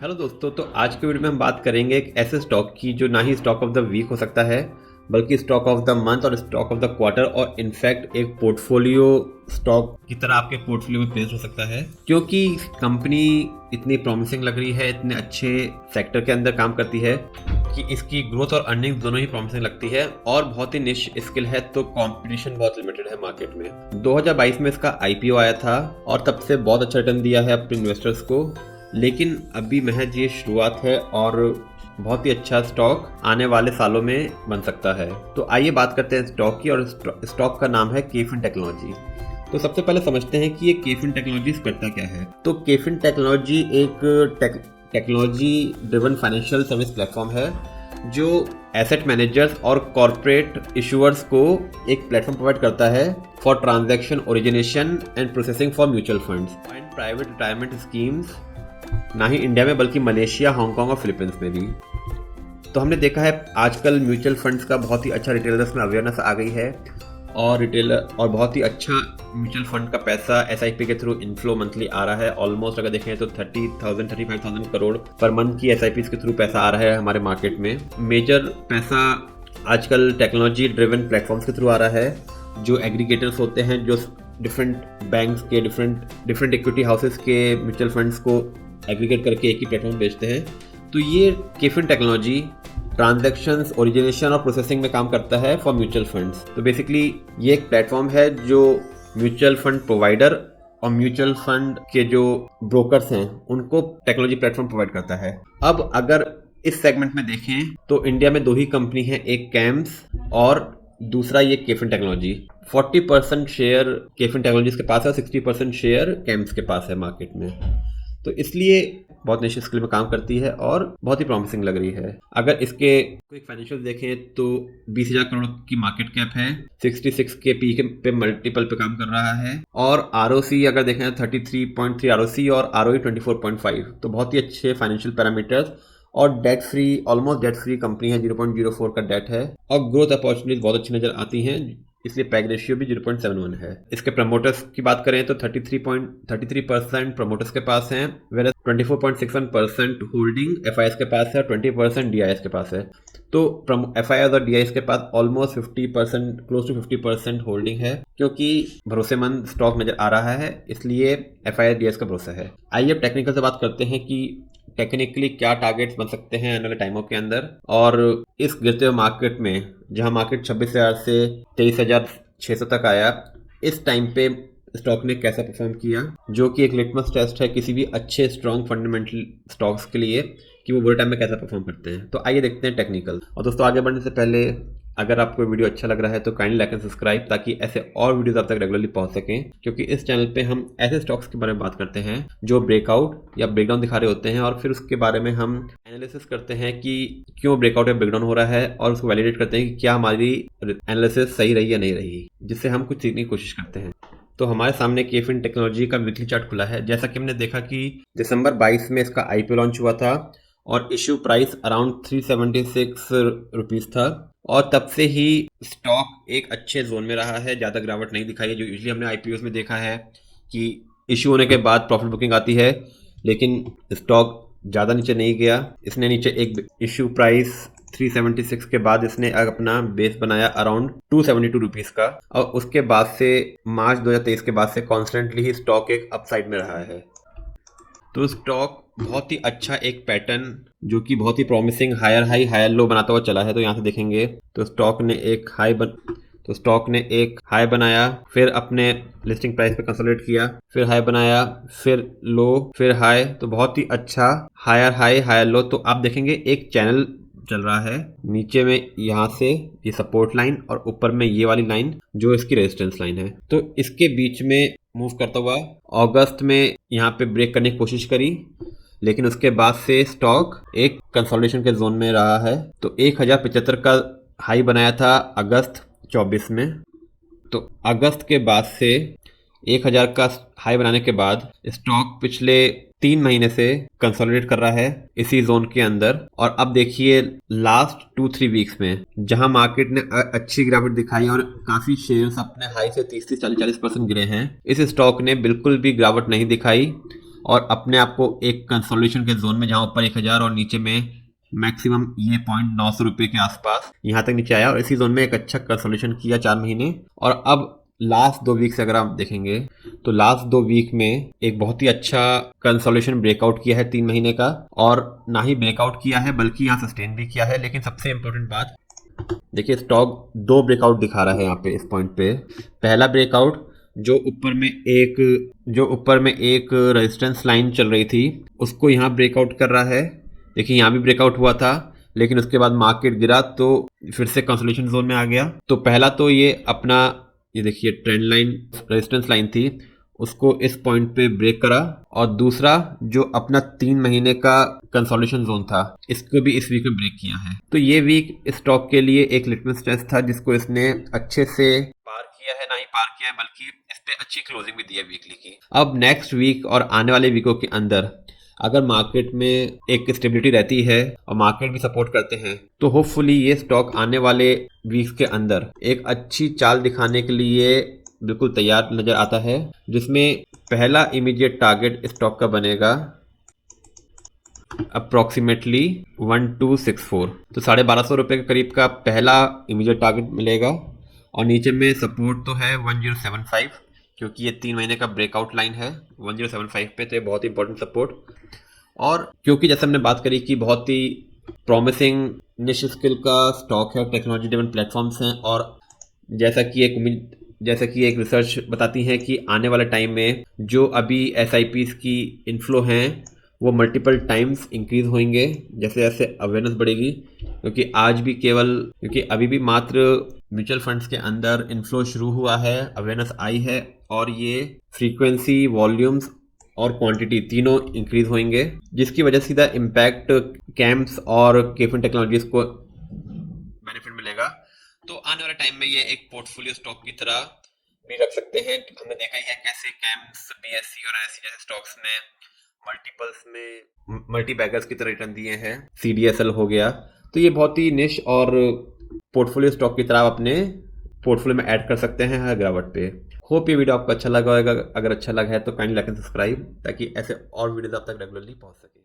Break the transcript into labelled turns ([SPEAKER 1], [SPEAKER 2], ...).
[SPEAKER 1] Hello दोस्तों, तो आज के वीडियो में हम बात करेंगे एक ऐसे स्टॉक की जो ना ही स्टॉक ऑफ द वीक हो सकता है बल्कि स्टॉक ऑफ द मंथ और स्टॉक ऑफ द क्वार्टर और इनफैक्ट एक पोर्टफोलियो स्टॉक की तरह आपके पोर्टफोलियो में प्लेस हो सकता है, क्योंकि कंपनी इतनी प्रॉमिसिंग लग रही है, इतने अच्छे सेक्टर के अंदर काम करती है कि इसकी ग्रोथ और अर्निंग दोनों ही प्रॉमिसिंग लगती है और बहुत ही निश स्किल है, तो कंपटीशन बहुत लिमिटेड है मार्केट में। 2022 में इसका आईपीओ आया था और तब से बहुत अच्छा रिटर्न दिया है अपने इन्वेस्टर्स को, लेकिन अभी महज ये शुरुआत है और बहुत ही अच्छा स्टॉक आने वाले सालों में बन सकता है। तो आइए बात करते हैं स्टॉक की, और स्टॉक का नाम है केफिन टेक्नोलॉजी। तो सबसे पहले समझते हैं कि ये केफिन टेक्नोलॉजी करता क्या है। तो केफिन टेक्नोलॉजी एक technology driven financial service platform है जो एसेट मैनेजर्स और कॉर्पोरेट इशूअर्स को एक प्लेटफॉर्म प्रोवाइड करता है for transaction origination and processing for mutual funds and private retirement schemes, ना ही इंडिया में बल्कि मलेशिया, हांगकांग और फिलीपींस में भी। तो हमने देखा है आजकल म्यूचुअल फंड्स का बहुत ही अच्छा रिटेलर्स में अवेयरनेस आ गई है और रिटेलर और बहुत ही अच्छा म्यूचुअल फंड का पैसा एसआईपी के थ्रू इनफ्लो मंथली आ रहा है। ऑलमोस्ट अगर देखें तो 35,000 करोड़ पर मंथ की एसआईपी के थ्रू पैसा आ रहा है हमारे मार्केट में। मेजर पैसा आजकल टेक्नोलॉजी ड्रिवन प्लेटफॉर्म्स के थ्रू आ रहा है, जो एग्रीगेटर्स होते हैं जो डिफरेंट बैंक्स के डिफरेंट इक्विटी हाउसेस के म्यूचुअल फंड्स को एग्रीगेट करके एक ही प्लेटफॉर्म बेचते हैं। तो ये केफिन टेक्नोलॉजी ट्रांजैक्शंस ओरिजिनेशन और प्रोसेसिंग में काम करता है फॉर म्यूचुअल फंड्स। तो बेसिकली ये एक प्लेटफॉर्म है जो म्यूचुअल फंड प्रोवाइडर और म्यूचुअल फंड के जो ब्रोकर्स हैं उनको टेक्नोलॉजी प्लेटफॉर्म प्रोवाइड करता है। अब अगर इस सेगमेंट में देखें तो इंडिया में दो ही कंपनी है, एक कैम्स और दूसरा ये केफिन टेक्नोलॉजी। 40% शेयर केफिन टेक्नोलॉजीज के पास है और 60% शेयर कैम्स के पास है मार्केट में। तो इसलिए बहुत निश्चित स्किल में काम करती है और बहुत ही प्रॉमिसिंग लग रही है। अगर इसके क्विक फाइनेंशियल देखें तो 20,000 करोड़ की मार्केट कैप है, 66 के पी पे मल्टीपल पे काम कर रहा है और आरओसी अगर देखें 33.3 आरओसी और आरओई 24.5। तो बहुत ही अच्छे फाइनेंशियल पैरामीटर्स और debt free, almost debt free company है, 0.04 का डेट है और ग्रोथ अपॉर्चुनिटीज बहुत अच्छी नजर आती हैं, इसलिए पैग रेशियो भी 0.71 है। इसके प्रमोटर्स की बात करें तो 33% प्रमोटर्स के पास हैं, वेयर 24.61% होल्डिंग एफआईएस के पास है और 20% डीआईएस के पास है। तो एफआईएस और डीआईएस के पास ऑलमोस्ट 50%, क्लोज टू 50% होल्डिंग है, क्योंकि भरोसेमंद स्टॉक नजर आ रहा है, इसलिए एफआईएस डीआईएस का भरोसा है। आइए अब टेक्निकल से बात करते हैं कि टेक्निकली क्या टारगेट्स बन सकते हैं आने वाले टाइमों के अंदर। और इस गिरते हुए मार्केट में जहां मार्केट 26,000 से 23,600 तक आया, इस टाइम पे स्टॉक ने कैसा परफॉर्म किया, जो कि एक लिटमस टेस्ट है किसी भी अच्छे स्ट्रॉन्ग फंडामेंटल स्टॉक्स के लिए कि वो बुरे टाइम में कैसा परफॉर्म करते हैं। तो आइए देखते हैं टेक्निकल। और दोस्तों आगे बढ़ने से पहले अगर आपको वीडियो अच्छा लग रहा है तो काइंडली लाइक एंड सब्सक्राइब, ताकि ऐसे और वीडियोस आप तक रेगुलरली पहुंच सकें, क्योंकि इस चैनल पे हम ऐसे स्टॉक्स के बारे में बात करते हैं जो ब्रेकआउट या ब्रेकडाउन दिखा रहे होते हैं और फिर उसके बारे में हम एनालिसिस करते हैं कि क्यों ब्रेकआउट या ब्रेकडाउन हो रहा है और उसको वैलिडेट करते हैं कि क्या हमारी एनालिसिस सही रही या नहीं रही, जिससे हम कुछ सीखने की कोशिश करते हैं। तो हमारे सामने केफिन टेक्नोलॉजी का वीकली चार्ट खुला है। जैसा कि हमने देखा कि दिसंबर 22 में इसका आईपीओ लॉन्च हुआ था और इश्यू प्राइस अराउंड 376 रुपीज़ था और तब से ही स्टॉक एक अच्छे जोन में रहा है, ज़्यादा गिरावट नहीं दिखाई है, जो यूजली हमने आईपीओस में देखा है कि इशू होने के बाद प्रॉफिट बुकिंग आती है, लेकिन स्टॉक ज़्यादा नीचे नहीं गया। इसने नीचे एक इशू प्राइस 376 के बाद इसने अपना बेस बनाया अराउंड 272 रुपीज़ का और उसके बाद से मार्च 2023 के बाद से कॉन्स्टेंटली ही स्टॉक एक अपसाइड में रहा है। तो स्टॉक बहुत ही अच्छा एक पैटर्न जो कि बहुत ही promising higher high higher low बनाता हुआ चला है। तो यहाँ से देखेंगे तो स्टॉक ने एक हाई बनाया, फिर अपने लिस्टिंग प्राइस पे कंसोलिडेट किया, फिर हाई बनाया, फिर लो, फिर हाई। तो बहुत ही अच्छा हायर हाई हायर लो। तो आप देखेंगे एक चैनल चल रहा है, नीचे में यहाँ से ये सपोर्ट लाइन और ऊपर में ये वाली लाइन जो इसकी रेजिस्टेंस लाइन है। तो इसके बीच में मूव करता हुआ अगस्त में यहाँ पे ब्रेक करने की कोशिश करी, लेकिन उसके बाद से स्टॉक एक कंसोलिडेशन के जोन में रहा है। तो 1075 का हाई बनाया था अगस्त 24 में। तो अगस्त के बाद से 1000 का हाई बनाने के बाद स्टॉक पिछले 3 महीने से कंसोलिडेट कर रहा है इसी जोन के अंदर। और अब देखिए लास्ट 2-3 वीक्स में जहां मार्केट ने अच्छी गिरावट दिखाई और काफी शेयर्स अपने हाई से 30-40% गिरे हैं, इस स्टॉक ने बिल्कुल भी गिरावट नहीं दिखाई और अपने आप को एक कंसोलिडेशन के जोन में, जहां ऊपर 1000 और नीचे में मैक्सिमम ये पॉइंट 900 रुपये के आसपास यहाँ तक नीचे आया और इसी जोन में एक अच्छा कंसोलिडेशन किया 4 महीने। और अब लास्ट 2 वीक से अगर आप देखेंगे तो लास्ट 2 वीक में एक बहुत ही अच्छा कंसोलिडेशन ब्रेकआउट किया है 3 महीने का, और ना ही ब्रेकआउट किया है बल्कि यहाँ सस्टेन भी किया है। लेकिन सबसे इंपॉर्टेंट बात देखिए, स्टॉक 2 ब्रेकआउट दिखा रहा है यहाँ पे इस पॉइंट पे। पहला ब्रेकआउट जो ऊपर में एक रेजिस्टेंस लाइन चल रही थी उसको यहाँ ब्रेकआउट कर रहा है। देखिए यहाँ भी ब्रेकआउट हुआ था लेकिन उसके बाद मार्केट गिरा तो फिर से कंसोलिडेशन जोन में आ गया। तो पहला तो ये अपना, ये देखिए ट्रेंड लाइन रेजिस्टेंस लाइन थी उसको इस पॉइंट पे ब्रेक करा, और दूसरा जो अपना 3 महीने का कंसोलिडेशन जोन था इसको भी इस वीक में ब्रेक किया है। तो ये वीक स्टॉक के लिए एक लिटमस टेस्ट था जिसको इसने अच्छे से पार किया है, ना ही पार किया है बल्कि इस पे अच्छी क्लोजिंग भी दी है वीकली की। अब नेक्स्ट वीक और आने वाले वीकों के अंदर अगर मार्केट में एक स्टेबिलिटी रहती है और मार्केट भी सपोर्ट करते हैं तो होपफुली ये स्टॉक आने वाले वीक्स के अंदर एक अच्छी चाल दिखाने के लिए बिल्कुल तैयार नजर आता है, जिसमें पहला इमीडिएट टारगेट स्टॉक का बनेगा अप्रोक्सीमेटली 1264। तो 1250 रुपये के करीब का पहला इमीडिएट टारगेट मिलेगा, और नीचे में सपोर्ट तो है 1075 क्योंकि ये 3 महीने का ब्रेकआउट लाइन है 1075 पे, तो ये बहुत ही इंपॉर्टेंट सपोर्ट। और क्योंकि जैसे हमने बात करी कि बहुत ही प्रॉमिसिंग निश स्किल का स्टॉक है, टेक्नोलॉजी ड्रिवन प्लेटफॉर्म्स हैं, और जैसा कि एक रिसर्च बताती है कि आने वाले टाइम में जो अभी SIPs की इनफ्लो हैं वो मल्टीपल टाइम्स इंक्रीज होंगे जैसे जैसे अवेयरनेस बढ़ेगी। क्योंकि अभी भी मात्र म्यूचुअल फंड्स के अंदर इनफ्लो शुरू हुआ है, अवेयरनेस आई है, और ये फ्रीक्वेंसी, वॉल्यूम्स और क्वांटिटी तीनों इंक्रीज होंगे, जिसकी वजह से सीधा इम्पैक्ट कैम्प्स और केफिन टेक्नोलॉजीज को बेनिफिट मिलेगा। तो आने वाले टाइम में ये एक पोर्टफोलियो स्टॉक की तरह भी रख सकते हैं। हमने देखा ही है कैसे कैम्प्स, BSE और NSE जैसे स्टॉक्स ने मल्टीपल्स में मल्टी बैगर्स की तरह रिटर्न दिए हैं। CDSL हो गया, तो ये बहुत ही निश और पोर्टफोलियो स्टॉक की तरह आप अपने पोर्टफोलियो में ऐड कर सकते हैं हर गिरावट पे। होप ये वीडियो आपको अच्छा लगा होगा। अगर अच्छा लगा है तो काइंडली लाइक एंड सब्सक्राइब ताकि ऐसे और वीडियोस आप तक रेगुलरली पहुंच सके।